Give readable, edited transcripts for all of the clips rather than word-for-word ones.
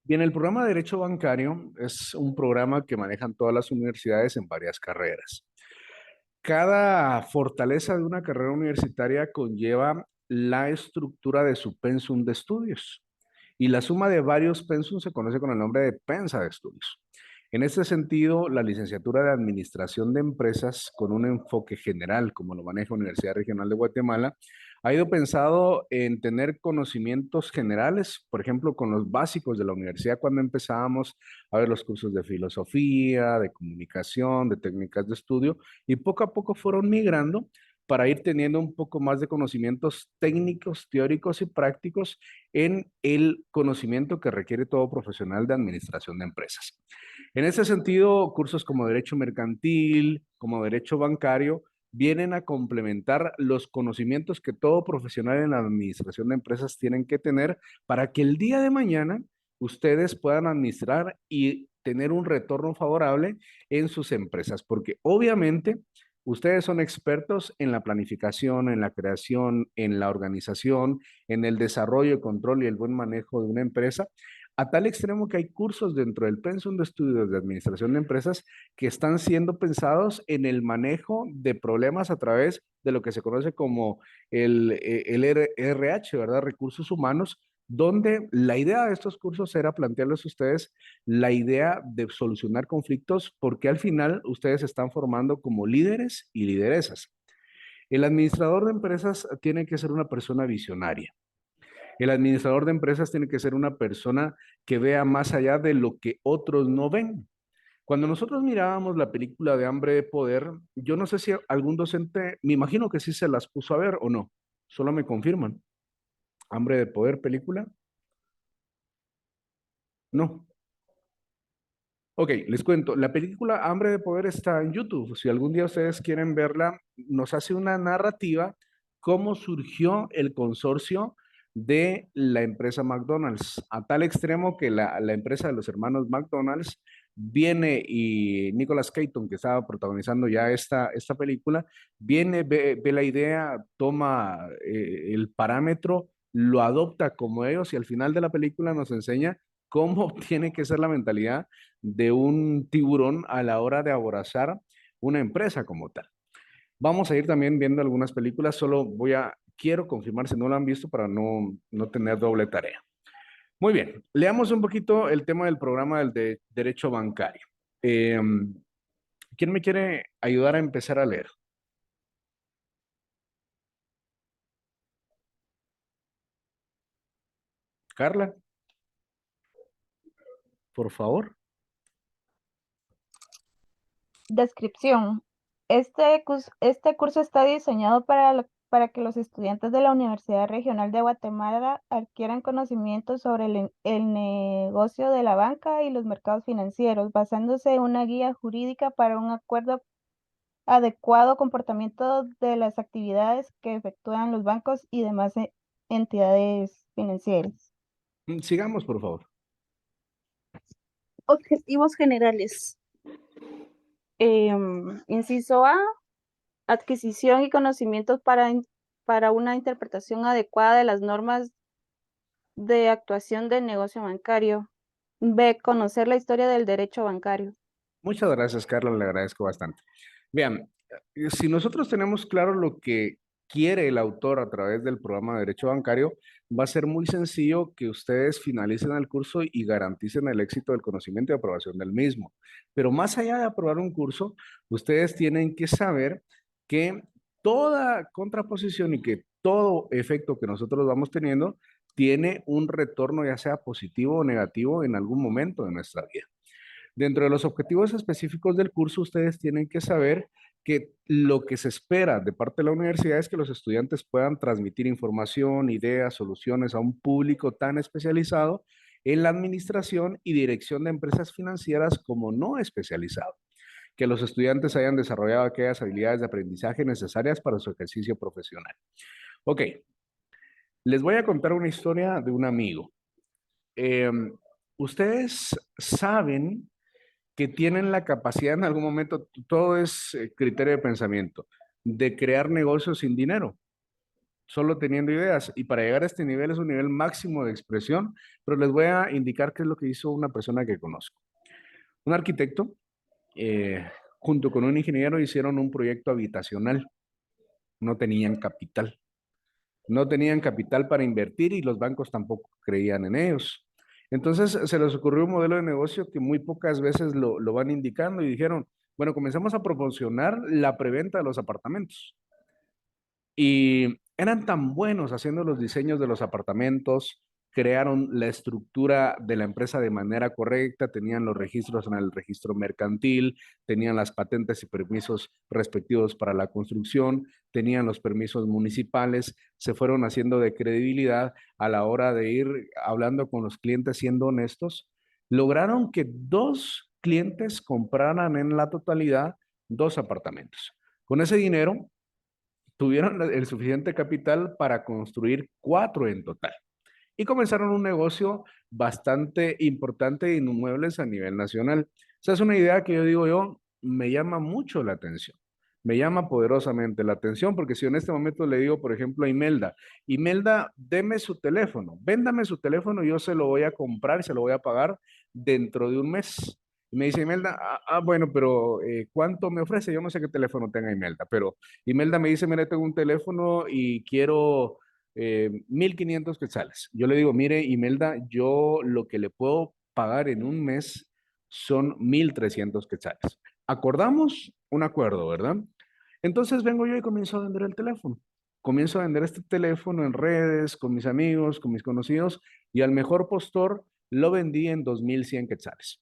Bien, el programa de Derecho Bancario es un programa que manejan todas las universidades en varias carreras. Cada fortaleza de una carrera universitaria conlleva la estructura de su pensum de estudios y la suma de varios pensum se conoce con el nombre de pensa de estudios. En este sentido, la licenciatura de Administración de Empresas, con un enfoque general, como lo maneja la Universidad Regional de Guatemala, ha ido pensado en tener conocimientos generales, por ejemplo, con los básicos de la universidad cuando empezábamos a ver los cursos de filosofía, de comunicación, de técnicas de estudio, y poco a poco fueron migrando para ir teniendo un poco más de conocimientos técnicos, teóricos y prácticos en el conocimiento que requiere todo profesional de administración de empresas. En ese sentido, cursos como Derecho Mercantil, como Derecho Bancario, vienen a complementar los conocimientos que todo profesional en la administración de empresas tienen que tener para que el día de mañana ustedes puedan administrar y tener un retorno favorable en sus empresas, porque obviamente ustedes son expertos en la planificación, en la creación, en la organización, en el desarrollo, control y el buen manejo de una empresa, a tal extremo que hay cursos dentro del pensum de estudios de administración de empresas que están siendo pensados en el manejo de problemas a través de lo que se conoce como el RH, ¿verdad? Recursos humanos, donde la idea de estos cursos era plantearles a ustedes la idea de solucionar conflictos porque al final ustedes se están formando como líderes y lideresas. El administrador de empresas tiene que ser una persona visionaria. El administrador de empresas tiene que ser una persona que vea más allá de lo que otros no ven. Cuando nosotros mirábamos la película de Hambre de Poder, yo no sé si algún docente, me imagino que sí se las puso a ver o no, solo me confirman. Hambre de Poder, película, no. Ok, les cuento, la película Hambre de Poder está en YouTube. Si algún día ustedes quieren verla, nos hace una narrativa cómo surgió el consorcio de la empresa McDonald's, a tal extremo que la empresa de los hermanos McDonald's viene y Nicolas Cage, que estaba protagonizando ya esta película, viene, ve la idea, toma el parámetro, lo adopta como ellos y al final de la película nos enseña cómo tiene que ser la mentalidad de un tiburón a la hora de abrazar una empresa como tal. Vamos a ir también viendo algunas películas, solo quiero confirmar si no lo han visto para no tener doble tarea. Muy bien, leamos un poquito el tema del programa del derecho bancario. Eh, ¿Quién me quiere ayudar a empezar a leer? Carla, por favor. Descripción. Este curso está diseñado para que los estudiantes de la Universidad Regional de Guatemala adquieran conocimientos sobre el negocio de la banca y los mercados financieros, basándose en una guía jurídica para un acuerdo adecuado comportamiento de las actividades que efectúan los bancos y demás entidades financieras. Sigamos, por favor. Objetivos generales. Inciso A, adquisición y conocimientos para una interpretación adecuada de las normas de actuación del negocio bancario. B, conocer la historia del derecho bancario. Muchas gracias, Carla, le agradezco bastante. Vean, si nosotros tenemos claro lo que quiere el autor a través del programa de Derecho Bancario, va a ser muy sencillo que ustedes finalicen el curso y garanticen el éxito del conocimiento y aprobación del mismo. Pero más allá de aprobar un curso, ustedes tienen que saber que toda contraposición y que todo efecto que nosotros vamos teniendo tiene un retorno, ya sea positivo o negativo, en algún momento de nuestra vida. Dentro de los objetivos específicos del curso, ustedes tienen que saber que lo que se espera de parte de la universidad es que los estudiantes puedan transmitir información, ideas, soluciones a un público tan especializado en la administración y dirección de empresas financieras como no especializado. Que los estudiantes hayan desarrollado aquellas habilidades de aprendizaje necesarias para su ejercicio profesional. Ok, les voy a contar una historia de un amigo. Eh, Ustedes saben que tienen la capacidad en algún momento, todo es criterio de pensamiento, de crear negocios sin dinero. solo teniendo ideas. Y para llegar a este nivel es un nivel máximo de expresión, pero les voy a indicar qué es lo que hizo una persona que conozco. Un arquitecto, junto con un ingeniero, hicieron un proyecto habitacional. No tenían capital. No tenían capital para invertir y los bancos tampoco creían en ellos. Entonces se les ocurrió un modelo de negocio que muy pocas veces lo van indicando y dijeron, bueno, comenzamos a proporcionar la preventa de los apartamentos. Y eran tan buenos haciendo los diseños de los apartamentos, crearon la estructura de la empresa de manera correcta, tenían los registros en el registro mercantil, tenían las patentes y permisos respectivos para la construcción, tenían los permisos municipales, se fueron haciendo de credibilidad a la hora de ir hablando con los clientes siendo honestos. Lograron que dos clientes compraran en la totalidad dos apartamentos. Con ese dinero tuvieron el suficiente capital para construir cuatro en total y comenzaron un negocio bastante importante de inmuebles a nivel nacional. Esa es una idea que yo digo yo, me llama mucho la atención. Me llama poderosamente la atención porque si en este momento le digo, por ejemplo, a Imelda, Imelda, deme su teléfono, véndame su teléfono, yo se lo voy a comprar y se lo voy a pagar dentro de un mes. Y me dice Imelda, bueno, pero ¿cuánto me ofrece? Yo no sé qué teléfono tenga Imelda, pero Imelda me dice, mira, tengo un teléfono y quiero 1,500 quetzales. Yo le digo, mire, Imelda, yo lo que le puedo pagar en un mes son 1,300 quetzales. Acordamos un acuerdo, ¿verdad? Entonces vengo yo y comienzo a vender el teléfono. Comienzo a vender este teléfono en redes, con mis amigos, con mis conocidos, y al mejor postor lo vendí en 2,100 quetzales.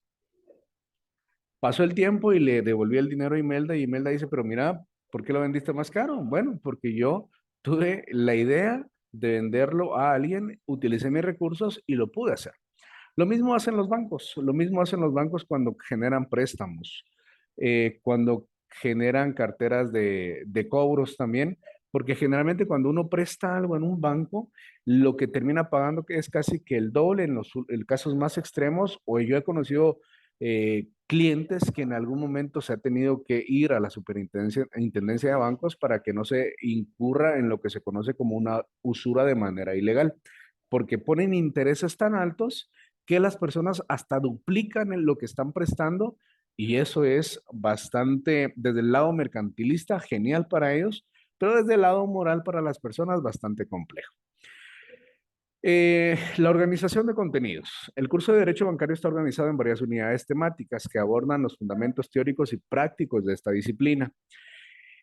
Pasó el tiempo y le devolví el dinero a Imelda y Imelda dice, pero mira, ¿por qué lo vendiste más caro? Bueno, porque yo tuve la idea de venderlo a alguien, utilicé mis recursos y lo pude hacer. Lo mismo hacen los bancos, lo mismo hacen los bancos cuando generan préstamos, cuando generan carteras de cobros también, porque generalmente cuando uno presta algo en un banco, lo que termina pagando que es casi que el doble en casos más extremos, o yo he conocido clientes que en algún momento se ha tenido que ir a la superintendencia de bancos para que no se incurra en lo que se conoce como una usura de manera ilegal, porque ponen intereses tan altos que las personas hasta duplican en lo que están prestando y eso es bastante, desde el lado mercantilista, genial para ellos, pero desde el lado moral para las personas, bastante complejo. La organización de contenidos. El curso de Derecho Bancario está organizado en varias unidades temáticas que abordan los fundamentos teóricos y prácticos de esta disciplina.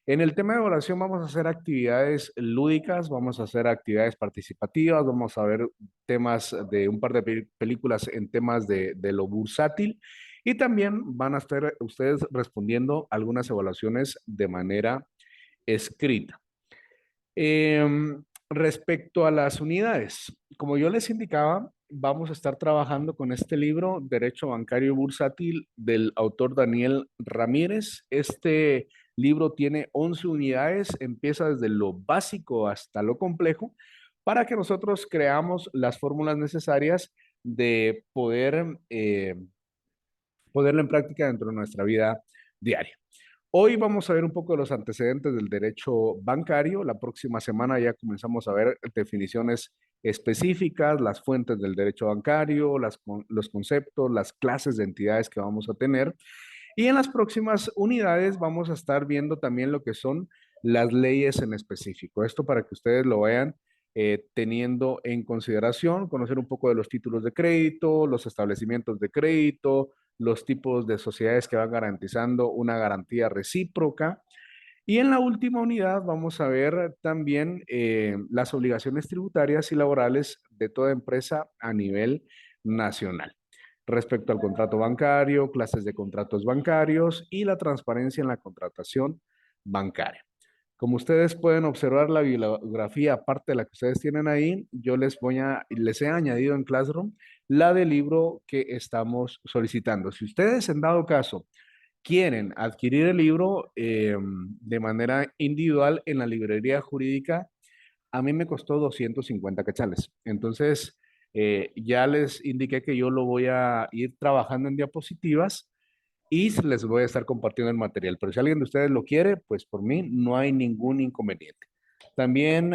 En el tema de evaluación vamos a hacer actividades lúdicas, vamos a hacer actividades participativas, vamos a ver temas de un par de películas en temas de lo bursátil y también van a estar ustedes respondiendo algunas evaluaciones de manera escrita. Respecto a las unidades, como yo les indicaba, vamos a estar trabajando con este libro, Derecho Bancario Bursátil, del autor Daniel Ramírez. Este libro tiene 11 unidades, empieza desde lo básico hasta lo complejo, para que nosotros creamos las fórmulas necesarias de poderlo en práctica dentro de nuestra vida diaria. Hoy vamos a ver un poco de los antecedentes del derecho bancario. La próxima semana ya comenzamos a ver definiciones específicas, las fuentes del derecho bancario, los conceptos, las clases de entidades que vamos a tener. Y en las próximas unidades vamos a estar viendo también lo que son las leyes en específico. Esto para que ustedes lo vayan teniendo en consideración, conocer un poco de los títulos de crédito, los establecimientos de crédito, los tipos de sociedades que van garantizando una garantía recíproca. Y en la última unidad vamos a ver también las obligaciones tributarias y laborales de toda empresa a nivel nacional. Respecto al contrato bancario, clases de contratos bancarios y la transparencia en la contratación bancaria. Como ustedes pueden observar la bibliografía, aparte de la que ustedes tienen ahí, yo les he añadido en Classroom la del libro que estamos solicitando. Si ustedes en dado caso quieren adquirir el libro de manera individual en la librería jurídica, a mí me costó 250 quetzales. Entonces, ya les indiqué que yo lo voy a ir trabajando en diapositivas y les voy a estar compartiendo el material. Pero si alguien de ustedes lo quiere, pues por mí no hay ningún inconveniente. También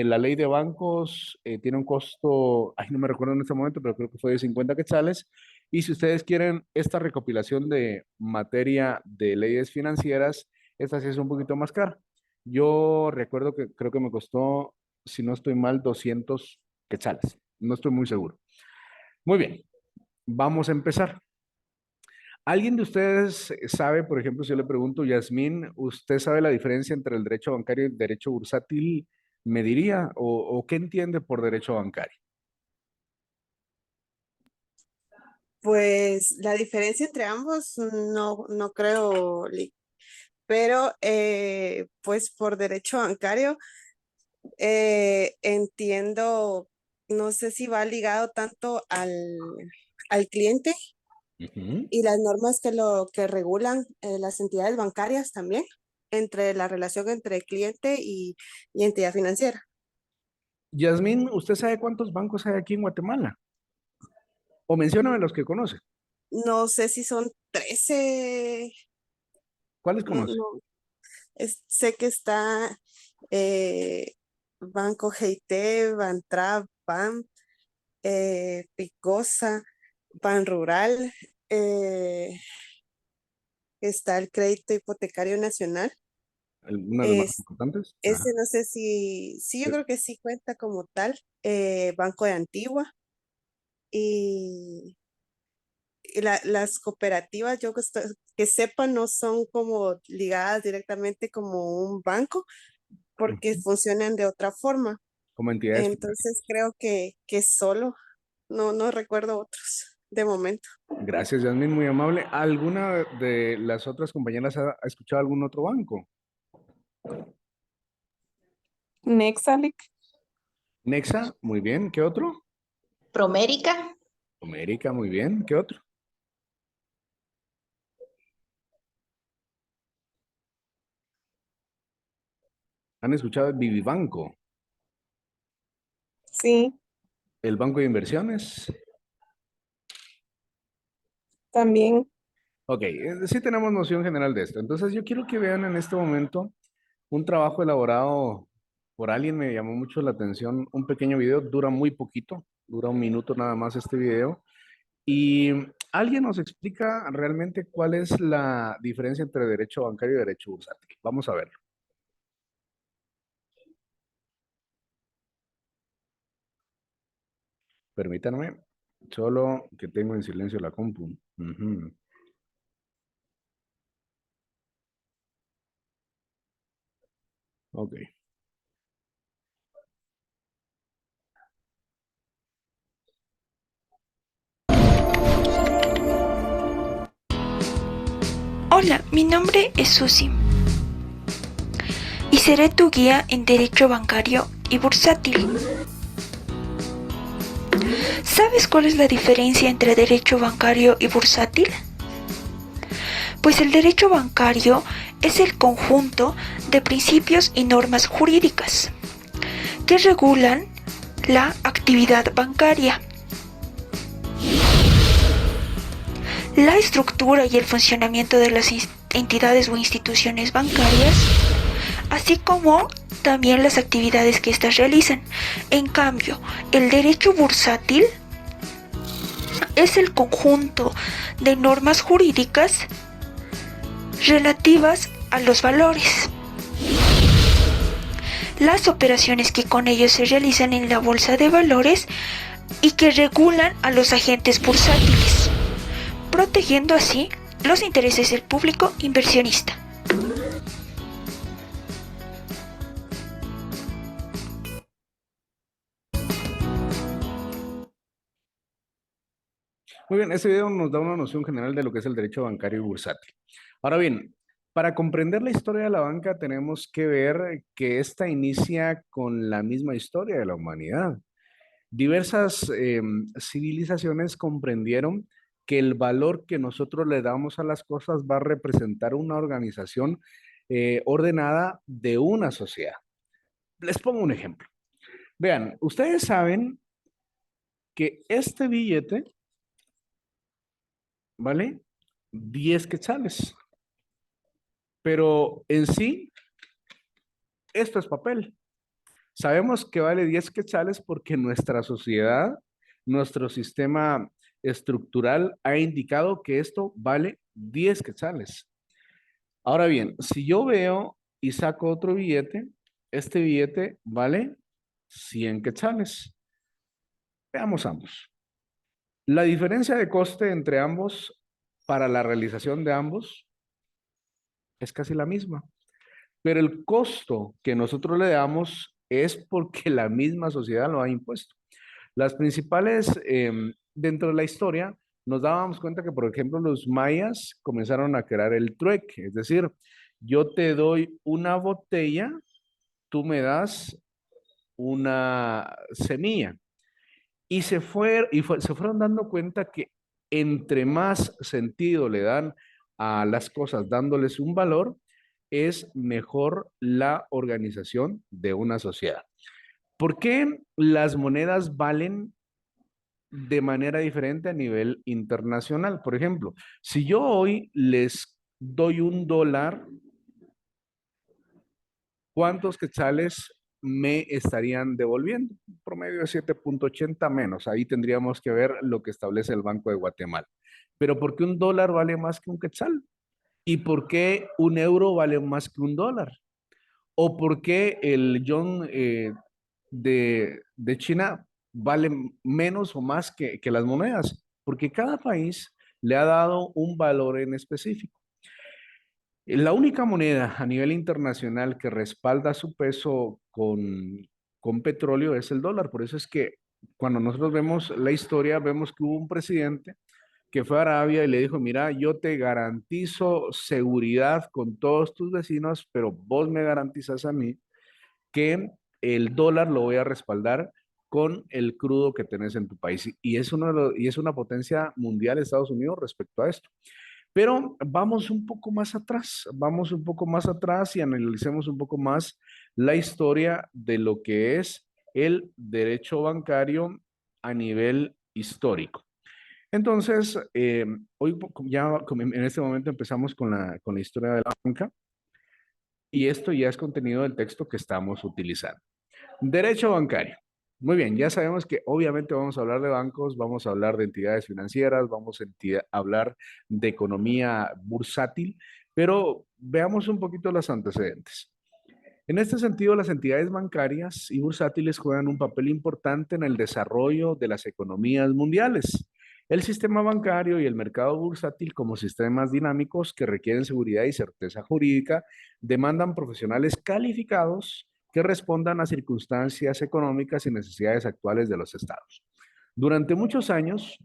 la ley de bancos tiene un costo, ay, no me recuerdo en este momento, pero creo que fue de 50 quetzales. Y si ustedes quieren esta recopilación de materia de leyes financieras, esta sí es un poquito más cara. Yo recuerdo que creo que me costó, si no estoy mal, 200 quetzales. No estoy muy seguro. Muy bien, vamos a empezar. ¿Alguien de ustedes sabe, por ejemplo, si yo le pregunto, Yasmín, ¿usted sabe la diferencia entre el derecho bancario y el derecho bursátil? ¿Me diría? ¿O qué entiende por derecho bancario? Pues la diferencia entre ambos no creo, pero pues por derecho bancario entiendo, no sé si va ligado tanto al cliente Ujú. y las normas que lo que regulan las entidades bancarias también, entre la relación entre cliente y entidad financiera. Yasmín, ¿usted sabe cuántos bancos hay aquí en Guatemala? O mencióname los que conoce. No sé si son 13, ¿Cuáles no, conoce? no, sé que está eh, Banco GIT, Bantrap, BAM, Picosa, Ban Rural, eh, está el Crédito Hipotecario Nacional. ¿Alguna de los más Es, importantes? Ajá. ese no sé sí, yo Sí. creo que sí cuenta como tal, Banco de Antigua y, las cooperativas, yo que sepa, no son como ligadas directamente como un banco porque Ujú. funcionan de otra forma. Como entidades Entonces financieras. creo que solo, no recuerdo otros de momento. Gracias, Yasmín, muy amable. ¿Alguna de las otras compañeras ha escuchado algún otro banco? Nexalic, Nexa, muy bien. ¿Qué otro? Promérica, América, muy bien. ¿Qué otro? ¿Han escuchado el Vivibanco? sí, ¿El Banco de Inversiones? también. Ok, sí tenemos noción general de esto. Entonces yo quiero que vean en este momento un trabajo elaborado por alguien, me llamó mucho la atención, un pequeño video, dura muy poquito, dura un minuto nada más este video, y alguien nos explica realmente cuál es la diferencia entre derecho bancario y derecho bursátil. Vamos a verlo. Permítanme, solo que tengo en silencio la compu. Ujú. Ok. Hola, mi nombre es Susi y seré tu guía en derecho bancario y bursátil. ¿Sabes cuál es la diferencia entre derecho bancario y bursátil? Pues el derecho bancario es el conjunto de principios y normas jurídicas que regulan la actividad bancaria. La estructura y el funcionamiento de las entidades o instituciones bancarias, así como también las actividades que éstas realizan. En cambio, el derecho bursátil es el conjunto de normas jurídicas relativas a los valores, las operaciones que con ellos se realizan en la bolsa de valores y que regulan a los agentes bursátiles, protegiendo así los intereses del público inversionista. Muy bien, este video nos da una noción general de lo que es el derecho bancario y bursátil. Ahora bien, para comprender la historia de la banca tenemos que ver que esta inicia con la misma historia de la humanidad. Diversas civilizaciones comprendieron que el valor que nosotros le damos a las cosas va a representar una organización ordenada de una sociedad. Les pongo un ejemplo. Vean, ustedes saben que este billete vale 10 quetzales, pero en sí, esto es papel. Sabemos que vale 10 quetzales porque nuestra sociedad, nuestro sistema estructural ha indicado que esto vale 10 quetzales. Ahora bien, si yo veo y saco otro billete, este billete vale 100 quetzales. Veamos ambos. La diferencia de coste entre ambos para la realización de ambos es casi la misma, pero el costo que nosotros le damos es porque la misma sociedad lo ha impuesto. Las principales, dentro de la historia, nos dábamos cuenta que, por ejemplo, los mayas comenzaron a crear el trueque, es decir, yo te doy una botella, tú me das una semilla. Y se fueron dando cuenta que entre más sentido le dan a las cosas, dándoles un valor, es mejor la organización de una sociedad. ¿Por qué las monedas valen de manera diferente a nivel internacional? Por ejemplo, si yo hoy les doy $1, ¿cuántos quetzales me estarían devolviendo? Un promedio de 7.80 menos. Ahí tendríamos que ver lo que establece el Banco de Guatemala. Pero ¿por qué $1 vale más que un quetzal? ¿Y por qué €1 vale más que $1? ¿O por qué el yuan de China vale menos o más que las monedas? Porque cada país le ha dado un valor en específico. La única moneda a nivel internacional que respalda su peso con petróleo es el dólar. Por eso es que cuando nosotros vemos la historia, vemos que hubo un presidente que fue a Arabia y le dijo, mira, yo te garantizo seguridad con todos tus vecinos, pero vos me garantizas a mí que el dólar lo voy a respaldar con el crudo que tenés en tu país. Y es, y es una potencia mundial Estados Unidos respecto a esto. Pero vamos un poco más atrás y analicemos un poco más la historia de lo que es el derecho bancario a nivel histórico. Entonces, hoy ya en este momento empezamos con la historia de la banca y esto ya es contenido del texto que estamos utilizando. Derecho bancario. Muy bien, ya sabemos que obviamente vamos a hablar de bancos, vamos a hablar de entidades financieras, vamos a hablar de economía bursátil, pero veamos un poquito los antecedentes. En este sentido, las entidades bancarias y bursátiles juegan un papel importante en el desarrollo de las economías mundiales. El sistema bancario y el mercado bursátil como sistemas dinámicos que requieren seguridad y certeza jurídica demandan profesionales calificados que respondan a circunstancias económicas y necesidades actuales de los estados. Durante muchos años,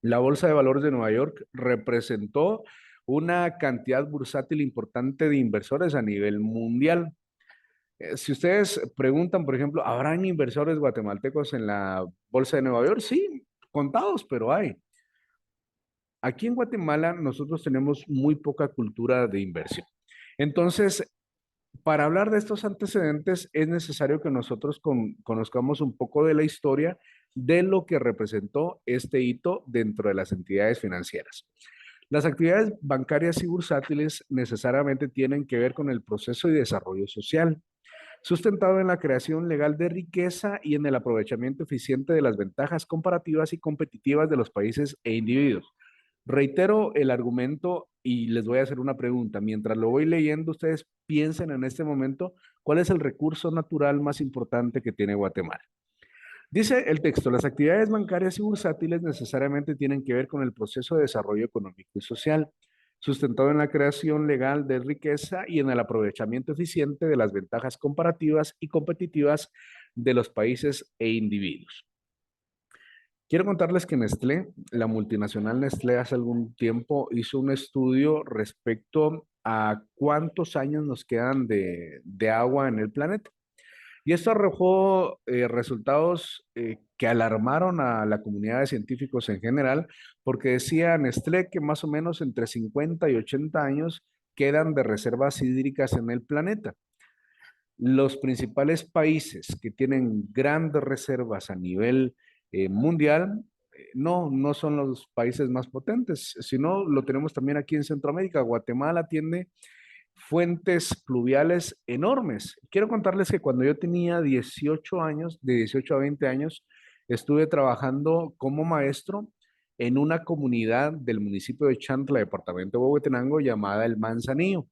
la Bolsa de Valores de Nueva York representó una cantidad bursátil importante de inversores a nivel mundial. Si ustedes preguntan, por ejemplo, ¿habrán inversores guatemaltecos en la Bolsa de Nueva York? Sí, contados, pero hay. Aquí en Guatemala nosotros tenemos muy poca cultura de inversión. Entonces, para hablar de estos antecedentes es necesario que nosotros conozcamos un poco de la historia de lo que representó este hito dentro de las entidades financieras. Las actividades bancarias y bursátiles necesariamente tienen que ver con el proceso y desarrollo social, sustentado en la creación legal de riqueza y en el aprovechamiento eficiente de las ventajas comparativas y competitivas de los países e individuos. Reitero el argumento y les voy a hacer una pregunta. Mientras lo voy leyendo, ustedes piensen en este momento cuál es el recurso natural más importante que tiene Guatemala. Dice el texto, las actividades bancarias y bursátiles necesariamente tienen que ver con el proceso de desarrollo económico y social, sustentado en la creación legal de riqueza y en el aprovechamiento eficiente de las ventajas comparativas y competitivas de los países e individuos. Quiero contarles que Nestlé, la multinacional Nestlé, hace algún tiempo hizo un estudio respecto a cuántos años nos quedan de agua en el planeta. Y esto arrojó resultados que alarmaron a la comunidad de científicos en general, porque decía Nestlé que más o menos entre 50 y 80 años quedan de reservas hídricas en el planeta. Los principales países que tienen grandes reservas a nivel mundial no son los países más potentes, sino lo tenemos también aquí en Centroamérica. Guatemala tiene fuentes pluviales enormes. Quiero contarles que cuando yo tenía 18 años, de 18 a 20 años, estuve trabajando como maestro en una comunidad del municipio de Chantla, departamento de Huehuetenango, llamada El Manzanillo,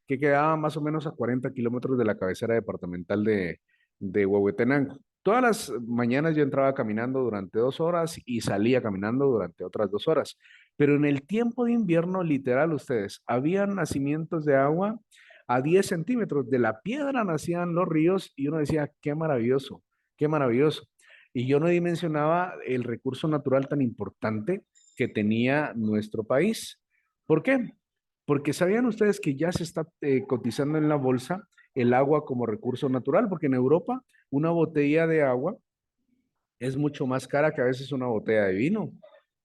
que quedaba más o menos a 40 kilómetros de la cabecera departamental de Huehuetenango. Todas las mañanas yo entraba caminando durante 2 horas y salía caminando durante otras 2 horas. Pero en el tiempo de invierno, literal, ustedes, había nacimientos de agua a 10 centímetros. De la piedra nacían los ríos y uno decía, qué maravilloso, qué maravilloso. Y yo no dimensionaba el recurso natural tan importante que tenía nuestro país. ¿Por qué? Porque sabían ustedes que ya se está cotizando en la bolsa el agua como recurso natural, porque en Europa una botella de agua es mucho más cara que a veces una botella de vino,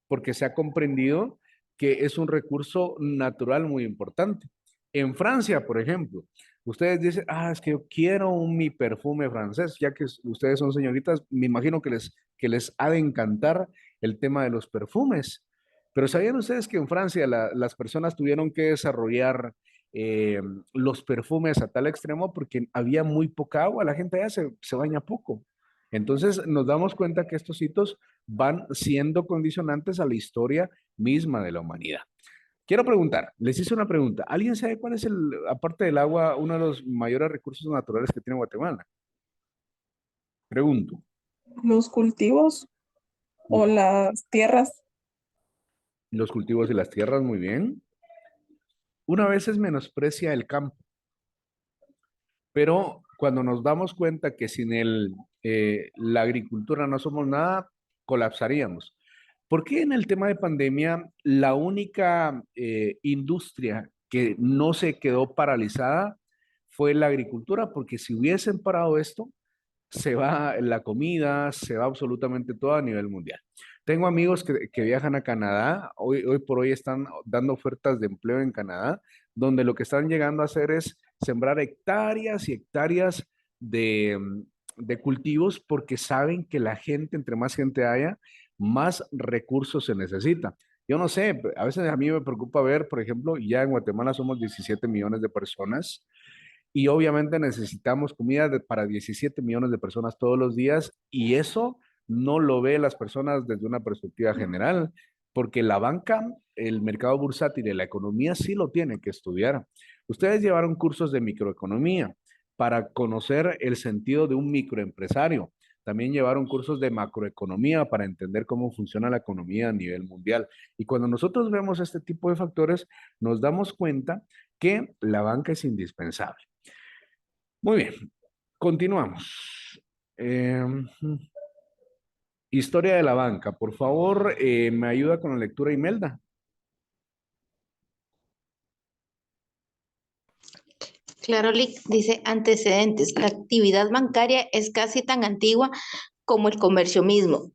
porque se ha comprendido que es un recurso natural muy importante. En Francia, por ejemplo, ustedes dicen, es que yo quiero mi perfume francés, ya que ustedes son señoritas, me imagino que les ha de encantar el tema de los perfumes. Pero ¿sabían ustedes que en Francia las personas tuvieron que desarrollar eh, los perfumes a tal extremo porque había muy poca agua, la gente ya se baña poco? Entonces nos damos cuenta que estos hitos van siendo condicionantes a la historia misma de la humanidad. Quiero preguntar, les hice una pregunta. ¿Alguien sabe cuál es aparte del agua, uno de los mayores recursos naturales que tiene Guatemala? Pregunto. Los cultivos o las tierras. Los cultivos y las tierras, muy bien. Una vez se menosprecia el campo, pero cuando nos damos cuenta que sin la agricultura no somos nada, colapsaríamos. ¿Por qué en el tema de pandemia la única industria que no se quedó paralizada fue la agricultura? Porque si hubiesen parado esto, se va la comida, se va absolutamente todo a nivel mundial. Tengo amigos que viajan a Canadá, hoy por hoy están dando ofertas de empleo en Canadá, donde lo que están llegando a hacer es sembrar hectáreas y hectáreas de cultivos porque saben que la gente, entre más gente haya, más recursos se necesita. Yo no sé, a veces a mí me preocupa ver, por ejemplo, ya en Guatemala somos 17 millones de personas y obviamente necesitamos comida para 17 millones de personas todos los días y eso no lo ve las personas desde una perspectiva general, porque la banca, el mercado bursátil y la economía sí lo tienen que estudiar. Ustedes llevaron cursos de microeconomía para conocer el sentido de un microempresario. También llevaron cursos de macroeconomía para entender cómo funciona la economía a nivel mundial. Y cuando nosotros vemos este tipo de factores, nos damos cuenta que la banca es indispensable. Muy bien, continuamos. Historia de la banca. Por favor, me ayuda con la lectura, Imelda. Claro, Lick dice antecedentes. La actividad bancaria es casi tan antigua como el comercio mismo.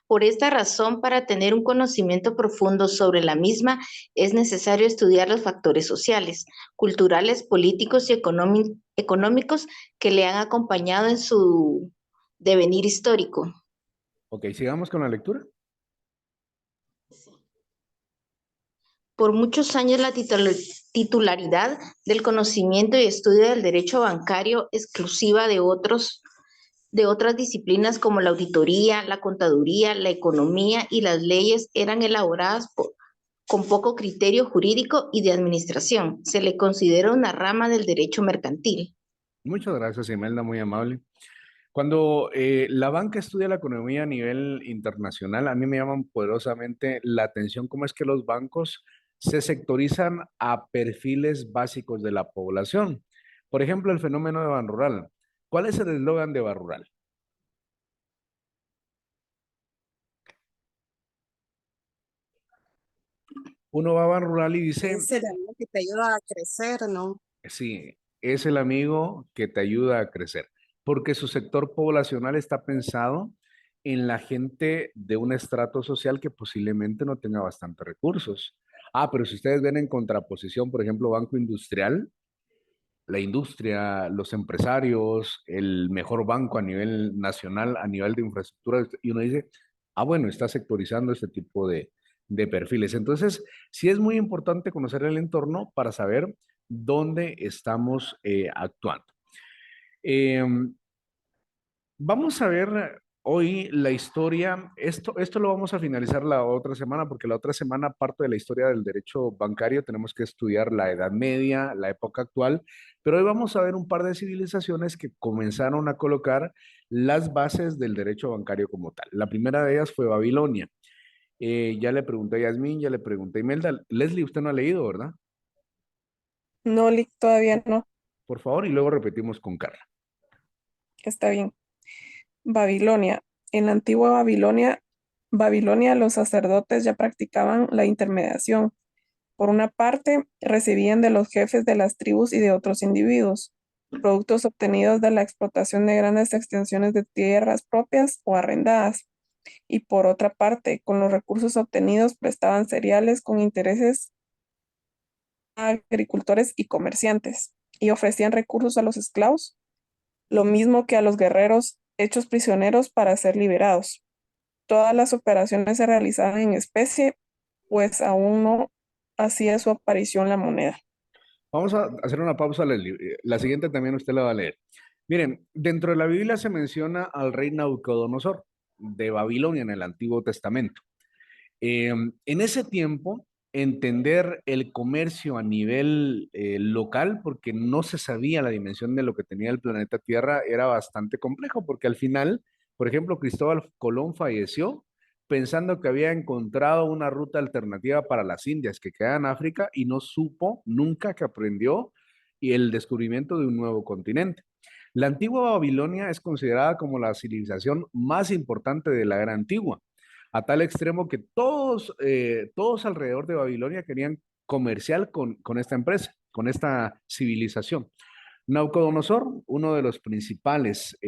Por esta razón, para tener un conocimiento profundo sobre la misma, es necesario estudiar los factores sociales, culturales, políticos y económicos que le han acompañado en su devenir histórico. Ok, sigamos con la lectura. Por muchos años la titularidad del conocimiento y estudio del derecho bancario exclusiva de otras disciplinas como la auditoría, la contaduría, la economía y las leyes eran elaboradas con poco criterio jurídico y de administración. Se le considera una rama del derecho mercantil. Muchas gracias, Imelda, muy amable. Cuando la banca estudia la economía a nivel internacional, a mí me llaman poderosamente la atención cómo es que los bancos se sectorizan a perfiles básicos de la población. Por ejemplo, el fenómeno de Banrural. ¿Cuál es el eslogan de Banrural? Uno va a Banrural y dice, Es el amigo que te ayuda a crecer, ¿no? sí, es el amigo que te ayuda a crecer, porque su sector poblacional está pensado en la gente de un estrato social que posiblemente no tenga bastantes recursos. Pero si ustedes ven en contraposición, por ejemplo, Banco Industrial, la industria, los empresarios, el mejor banco a nivel nacional, a nivel de infraestructura, y uno dice, bueno, está sectorizando este tipo de perfiles. Entonces, sí es muy importante conocer el entorno para saber donde estamos actuando. Em, Vamos a ver hoy la historia. Esto lo vamos a finalizar la otra semana, porque la otra semana, parte de la historia del derecho bancario, tenemos que estudiar la Edad Media, la época actual, pero hoy vamos a ver un par de civilizaciones que comenzaron a colocar las bases del derecho bancario como tal. La primera de ellas fue Babilonia. Ya le pregunté a Yasmín, ya le pregunté a Imelda. Leslie, usted no ha leído, ¿verdad? No, Lick, todavía no. Por favor, y luego repetimos con Carla. Está bien. Babilonia. En la antigua Babilonia, los sacerdotes ya practicaban la intermediación. Por una parte, recibían de los jefes de las tribus y de otros individuos productos obtenidos de la explotación de grandes extensiones de tierras propias o arrendadas. Y por otra parte, con los recursos obtenidos prestaban cereales con intereses a agricultores y comerciantes, y ofrecían recursos a los esclavos, lo mismo que a los guerreros hechos prisioneros para ser liberados. Todas las operaciones se realizaban en especie, pues aún no hacía su aparición la moneda. Vamos a hacer una pausa, Leslie. La siguiente también usted la va a leer. Miren, dentro de la Biblia se menciona al rey Nabucodonosor de Babilonia en el Antiguo Testamento. En ese tiempo, entender el comercio a nivel local, porque no se sabía la dimensión de lo que tenía el planeta Tierra, era bastante complejo, porque al final, por ejemplo, Cristóbal Colón falleció pensando que había encontrado una ruta alternativa para las Indias que quedan en África y no supo nunca que aprendió y el descubrimiento de un nuevo continente. La antigua Babilonia es considerada como la civilización más importante de la era antigua, a tal extremo que todos alrededor de Babilonia querían comercial con esta empresa, con esta civilización. Nabucodonosor, uno de los principales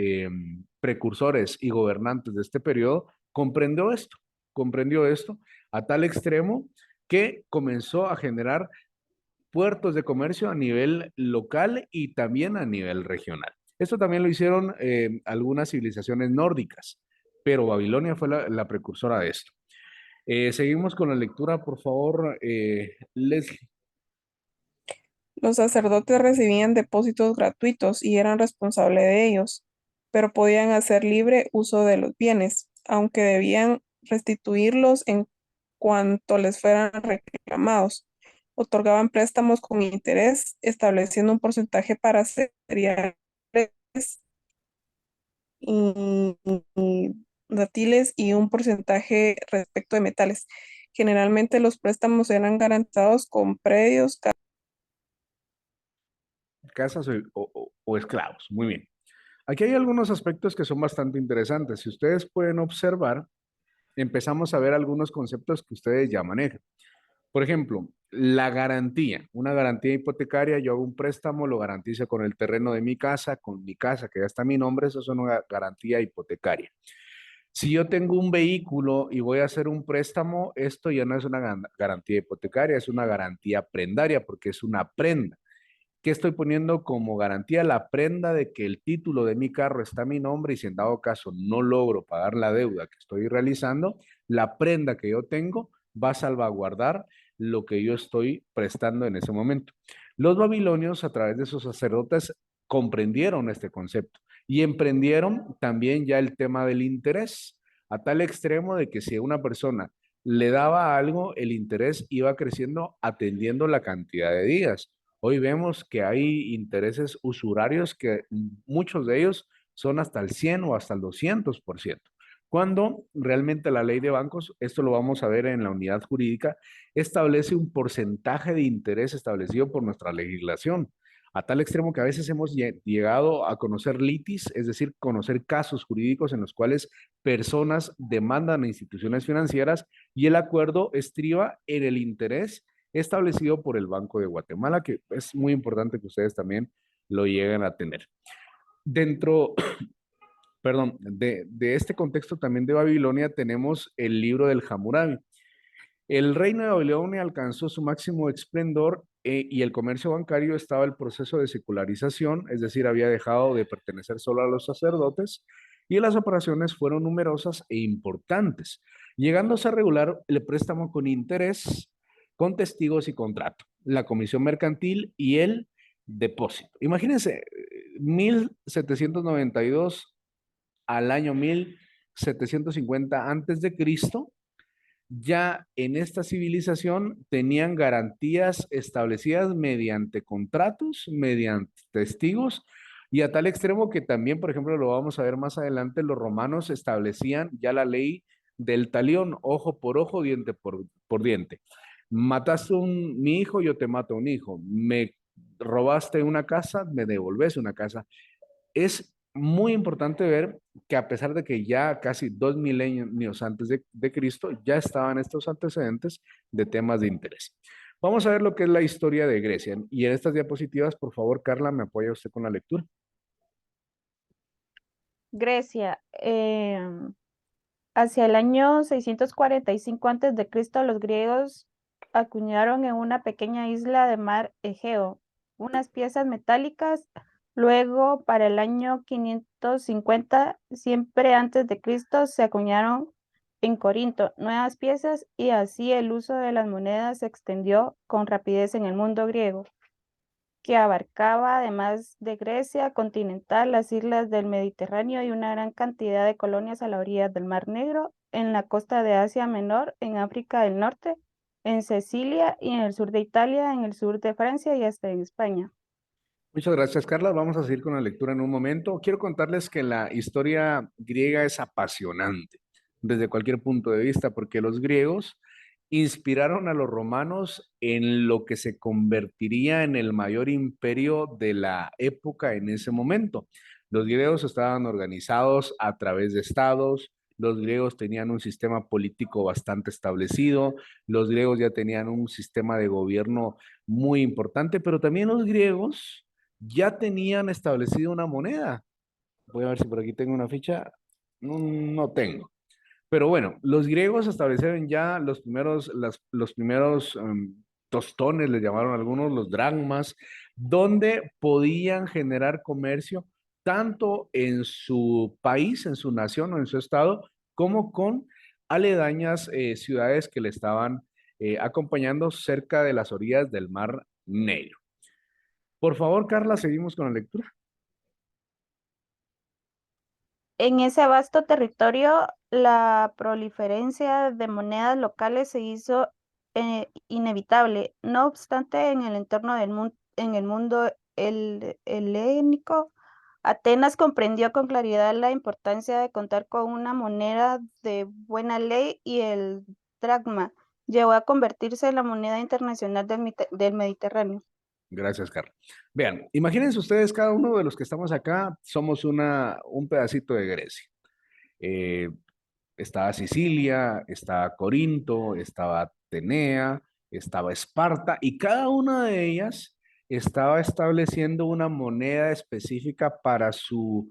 precursores y gobernantes de este periodo, comprendió esto a tal extremo que comenzó a generar puertos de comercio a nivel local y también a nivel regional. Esto también lo hicieron algunas civilizaciones nórdicas, pero Babilonia fue la precursora de esto. Seguimos con la lectura, por favor, Leslie. Los sacerdotes recibían depósitos gratuitos y eran responsables de ellos, pero podían hacer libre uso de los bienes, aunque debían restituirlos en cuanto les fueran reclamados. Otorgaban préstamos con interés, estableciendo un porcentaje para cereales y dátiles y un porcentaje respecto de metales. Generalmente los préstamos eran garantizados con predios, Casas o esclavos. Muy bien. Aquí hay algunos aspectos que son bastante interesantes. Si ustedes pueden observar, empezamos a ver algunos conceptos que ustedes ya manejan. Por ejemplo, la garantía, una garantía hipotecaria, yo hago un préstamo, lo garantizo con el terreno de mi casa, con mi casa que ya está a mi nombre, eso es una garantía hipotecaria. Si yo tengo un vehículo y voy a hacer un préstamo, esto ya no es una garantía hipotecaria, es una garantía prendaria porque es una prenda. ¿Qué estoy poniendo como garantía? La prenda de que el título de mi carro está a mi nombre y si en dado caso no logro pagar la deuda que estoy realizando, la prenda que yo tengo va a salvaguardar lo que yo estoy prestando en ese momento. Los babilonios, a través de sus sacerdotes, comprendieron este concepto y emprendieron también ya el tema del interés, a tal extremo de que si a una persona le daba algo, el interés iba creciendo atendiendo la cantidad de días. Hoy vemos que hay intereses usurarios que muchos de ellos son hasta el 100 o hasta el 200%. Cuando realmente la ley de bancos, esto lo vamos a ver en la unidad jurídica, establece un porcentaje de interés establecido por nuestra legislación, a tal extremo que a veces hemos llegado a conocer litis, es decir, conocer casos jurídicos en los cuales personas demandan a instituciones financieras y el acuerdo estriba en el interés establecido por el Banco de Guatemala, que es muy importante que ustedes también lo lleguen a tener. Dentro, perdón, de este contexto también de Babilonia tenemos el libro del Hammurabi. El reino de Babilonia alcanzó su máximo esplendor y el comercio bancario estaba en proceso de secularización, es decir, había dejado de pertenecer solo a los sacerdotes y las operaciones fueron numerosas e importantes, llegándose a regular el préstamo con interés con testigos y contrato, la comisión mercantil y el depósito. Imagínense, 1792 al año 1750 antes de Cristo, ya en esta civilización tenían garantías establecidas mediante contratos, mediante testigos, y a tal extremo que también, por ejemplo, lo vamos a ver más adelante, los romanos establecían ya la ley del talión, ojo por ojo, diente por diente. Mataste mi hijo, yo te mato un hijo. Me robaste una casa, me devolves una casa. Es muy importante ver que a pesar de que ya casi 2 milenios antes de Cristo, ya estaban estos antecedentes de temas de interés. Vamos a ver lo que es la historia de Grecia. Y en estas diapositivas, por favor, Carla, ¿me apoya usted con la lectura? Grecia. Hacia el año 645 a.C., los griegos acuñaron en una pequeña isla de mar Egeo unas piezas metálicas. Luego, para el año 550, siempre antes de Cristo, se acuñaron en Corinto nuevas piezas y así el uso de las monedas se extendió con rapidez en el mundo griego, que abarcaba, además de Grecia continental, las islas del Mediterráneo y una gran cantidad de colonias a la orilla del Mar Negro, en la costa de Asia Menor, en África del Norte, en Sicilia y en el sur de Italia, en el sur de Francia y hasta en España. Muchas gracias, Carla. Vamos a seguir con la lectura en un momento. Quiero contarles que la historia griega es apasionante desde cualquier punto de vista, porque los griegos inspiraron a los romanos en lo que se convertiría en el mayor imperio de la época en ese momento. Los griegos estaban organizados a través de estados, los griegos tenían un sistema político bastante establecido, los griegos ya tenían un sistema de gobierno muy importante, pero también los griegos ya tenían establecido una moneda. Voy a ver si por aquí tengo una ficha. No, no tengo. Pero bueno, los griegos establecieron ya los primeros tostones, les llamaron algunos, los dracmas, donde podían generar comercio tanto en su país, en su nación o en su estado, como con aledañas ciudades que le estaban acompañando cerca de las orillas del Mar Negro. Por favor, Carla, seguimos con la lectura. En ese vasto territorio, la proliferancia de monedas locales se hizo inevitable. No obstante, en el entorno en el mundo helénico, Atenas comprendió con claridad la importancia de contar con una moneda de buena ley y el dracma llegó a convertirse en la moneda internacional del Mediterráneo. Gracias, Carla. Vean, imagínense ustedes, cada uno de los que estamos acá, somos un pedacito de Grecia. Eh, Estaba Sicilia, estaba Corinto, estaba Atenea, estaba Esparta, y cada una de ellas estaba estableciendo una moneda específica para su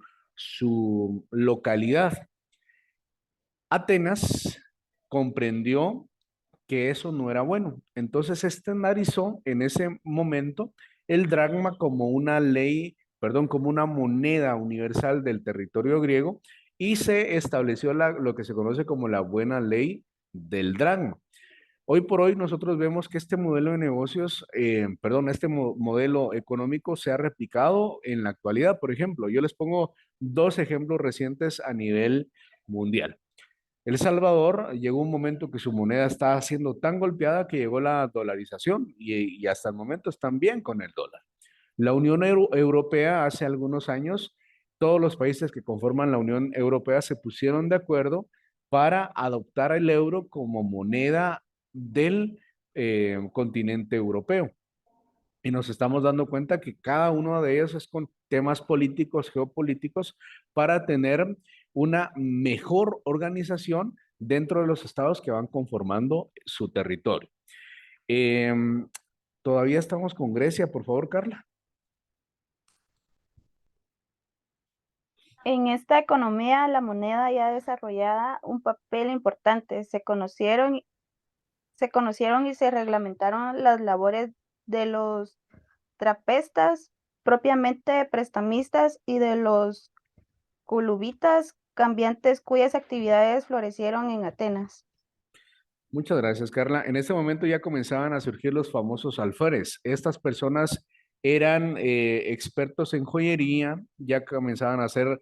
localidad. Atenas comprendió que eso no era bueno. Entonces estandarizó en ese momento el dracma como una ley, perdón, como una moneda universal del territorio griego y se estableció lo que se conoce como la buena ley del dracma. Hoy por hoy nosotros vemos que este modelo de negocios, este modelo económico se ha replicado en la actualidad. Por ejemplo, yo les pongo dos ejemplos recientes a nivel mundial. El Salvador llegó un momento que su moneda estaba siendo tan golpeada que llegó la dolarización y hasta el momento están bien con el dólar. La Unión Europea hace algunos años, todos los países que conforman la Unión Europea se pusieron de acuerdo para adoptar el euro como moneda del continente europeo. Y nos estamos dando cuenta que cada uno de ellos es con temas políticos, geopolíticos, para tener una mejor organización dentro de los estados que van conformando su territorio. Todavía estamos con Grecia, por favor, Carla. En esta economía, la moneda ya desarrollada un papel importante. Se conocieron y se reglamentaron las labores de los trapistas, propiamente prestamistas, y de los culubitas, cambiantes cuyas actividades florecieron en Atenas. Muchas gracias, Carla. En este momento ya comenzaban a surgir los famosos alférez. Estas personas eran expertos en joyería, ya comenzaban a hacer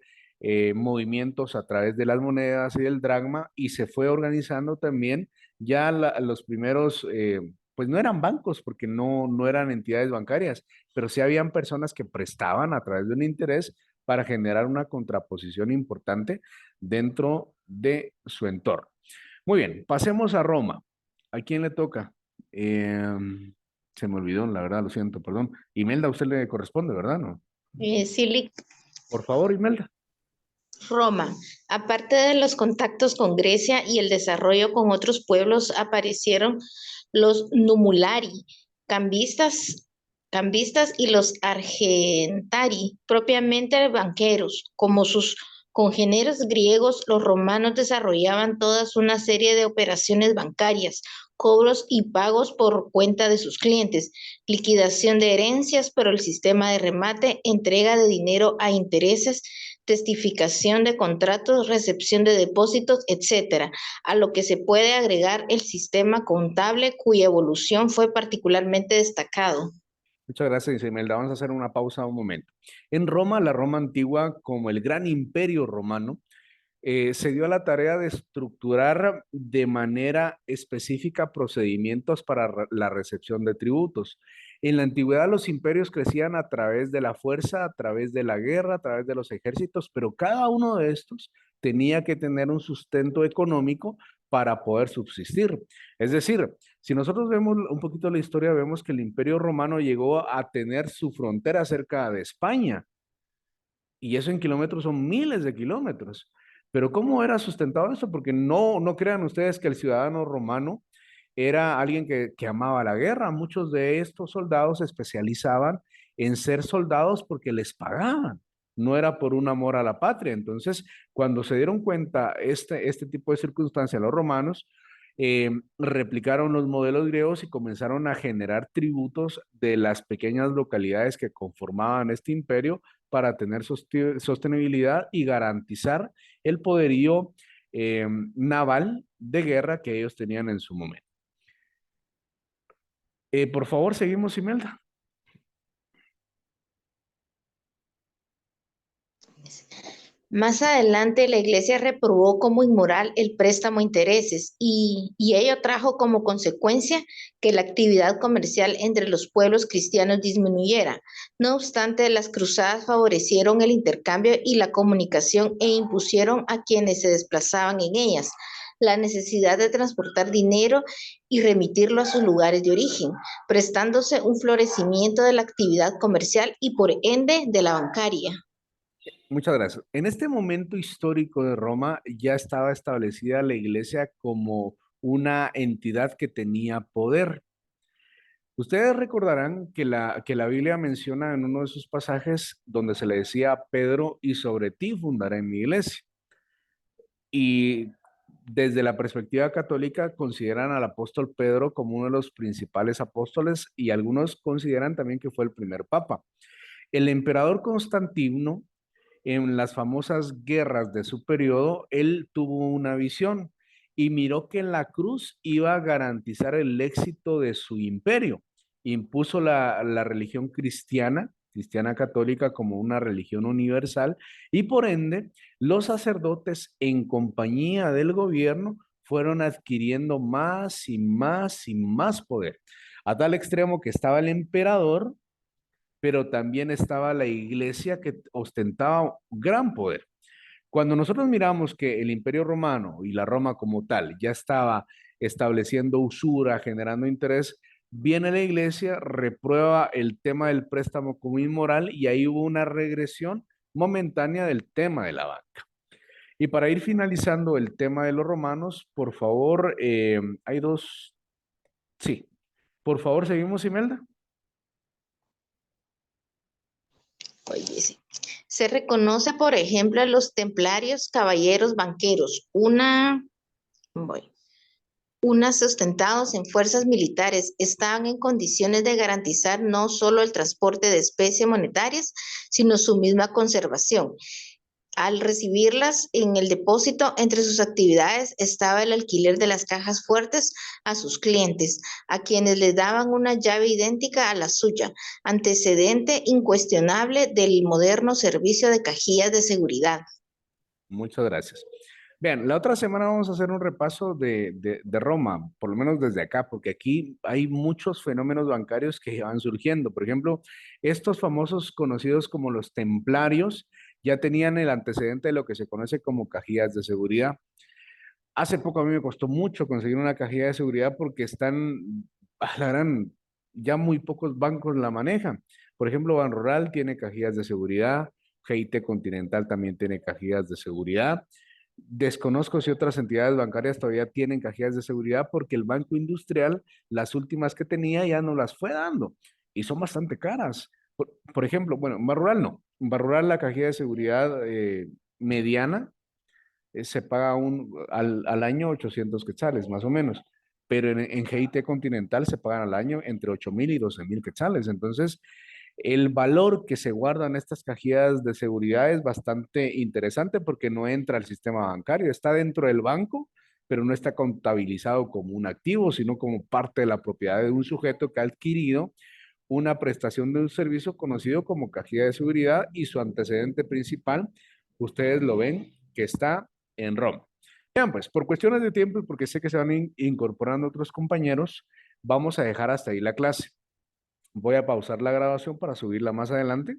movimientos a través de las monedas y del dracma y se fue organizando también ya los primeros, pues no eran bancos porque no eran entidades bancarias, pero sí habían personas que prestaban a través de un interés para generar una contraposición importante dentro de su entorno. Muy bien, pasemos a Roma. ¿A quién le toca? Se me olvidó, la verdad, lo siento, perdón. Imelda, a usted le corresponde, ¿verdad? ¿No? Sí, Lick. Por favor, Imelda. Roma. Aparte de los contactos con Grecia y el desarrollo con otros pueblos, aparecieron los numulari, cambistas y los argentari, propiamente banqueros. Como sus congéneres griegos, los romanos desarrollaban toda una serie de operaciones bancarias, cobros y pagos por cuenta de sus clientes, liquidación de herencias, pero el sistema de remate, entrega de dinero a intereses, testificación de contratos, recepción de depósitos, etcétera, a lo que se puede agregar el sistema contable cuya evolución fue particularmente destacado. Muchas gracias, Imelda. Vamos a hacer una pausa un momento. En Roma, la Roma antigua, como el gran imperio romano, se dio a la tarea de estructurar de manera específica procedimientos para la recepción de tributos. En la antigüedad los imperios crecían a través de la fuerza, a través de la guerra, a través de los ejércitos, pero cada uno de estos tenía que tener un sustento económico para poder subsistir. Es decir, si nosotros vemos un poquito la historia, vemos que el imperio romano llegó a tener su frontera cerca de España, y eso en kilómetros son miles de kilómetros. Pero ¿cómo era sustentado eso? Porque no crean ustedes que el ciudadano romano era alguien que amaba la guerra. Muchos de estos soldados se especializaban en ser soldados porque les pagaban. No era por un amor a la patria. Entonces, cuando se dieron cuenta este tipo de circunstancias los romanos, replicaron los modelos griegos y comenzaron a generar tributos de las pequeñas localidades que conformaban este imperio para tener sostenibilidad y garantizar el poderío naval de guerra que ellos tenían en su momento. Por favor, seguimos, Imelda. Más adelante, la Iglesia reprobó como inmoral el préstamo a intereses y ello trajo como consecuencia que la actividad comercial entre los pueblos cristianos disminuyera. No obstante, las cruzadas favorecieron el intercambio y la comunicación e impusieron a quienes se desplazaban en ellas la necesidad de transportar dinero y remitirlo a sus lugares de origen, prestándose un florecimiento de la actividad comercial y por ende de la bancaria. Muchas gracias. En este momento histórico de Roma ya estaba establecida la iglesia como una entidad que tenía poder. Ustedes recordarán que la Biblia menciona en uno de sus pasajes donde se le decía a Pedro, y sobre ti fundaré mi iglesia. Y desde la perspectiva católica consideran al apóstol Pedro como uno de los principales apóstoles y algunos consideran también que fue el primer papa. El emperador Constantino, en las famosas guerras de su periodo, él tuvo una visión y miró que la cruz iba a garantizar el éxito de su imperio. Impuso la religión cristiana católica como una religión universal y por ende los sacerdotes en compañía del gobierno fueron adquiriendo más y más y más poder, a tal extremo que estaba el emperador, pero también estaba la iglesia que ostentaba gran poder. Cuando nosotros miramos que el Imperio Romano y la Roma como tal ya estaba estableciendo usura, generando interés, viene la iglesia, reprueba el tema del préstamo como inmoral y ahí hubo una regresión momentánea del tema de la banca. Y para ir finalizando el tema de los romanos, por favor, hay dos, sí, por favor, seguimos, Imelda. Oye, sí. Se reconoce, por ejemplo, a los templarios, caballeros banqueros, unas sustentados en fuerzas militares, estaban en condiciones de garantizar no solo el transporte de especies monetarias, sino su misma conservación. Al recibirlas en el depósito, entre sus actividades estaba el alquiler de las cajas fuertes a sus clientes, a quienes les daban una llave idéntica a la suya, antecedente incuestionable del moderno servicio de cajillas de seguridad. Muchas gracias. Vean, la otra semana vamos a hacer un repaso de Roma, por lo menos desde acá, porque aquí hay muchos fenómenos bancarios que van surgiendo. Por ejemplo, estos famosos conocidos como los templarios ya tenían el antecedente de lo que se conoce como cajillas de seguridad. Hace poco a mí me costó mucho conseguir una cajilla de seguridad porque la gran, ya muy pocos bancos la manejan. Por ejemplo, Banrural tiene cajillas de seguridad, GIT Continental también tiene cajillas de seguridad. Desconozco si otras entidades bancarias todavía tienen cajillas de seguridad porque el Banco Industrial, las últimas que tenía, ya no las fue dando y son bastante caras. Por ejemplo, bueno, en Banrural no. En Banrural la cajilla de seguridad mediana se paga al año 800 quetzales, más o menos. Pero en GIT Continental se pagan al año entre 8,000 y 12,000 quetzales. Entonces, el valor que se guarda en estas cajillas de seguridad es bastante interesante porque no entra al sistema bancario, está dentro del banco, pero no está contabilizado como un activo, sino como parte de la propiedad de un sujeto que ha adquirido una prestación de un servicio conocido como cajilla de seguridad y su antecedente principal, ustedes lo ven, que está en Roma. Vean, pues, por cuestiones de tiempo y porque sé que se van incorporando otros compañeros, vamos a dejar hasta ahí la clase. Voy a pausar la grabación para subirla más adelante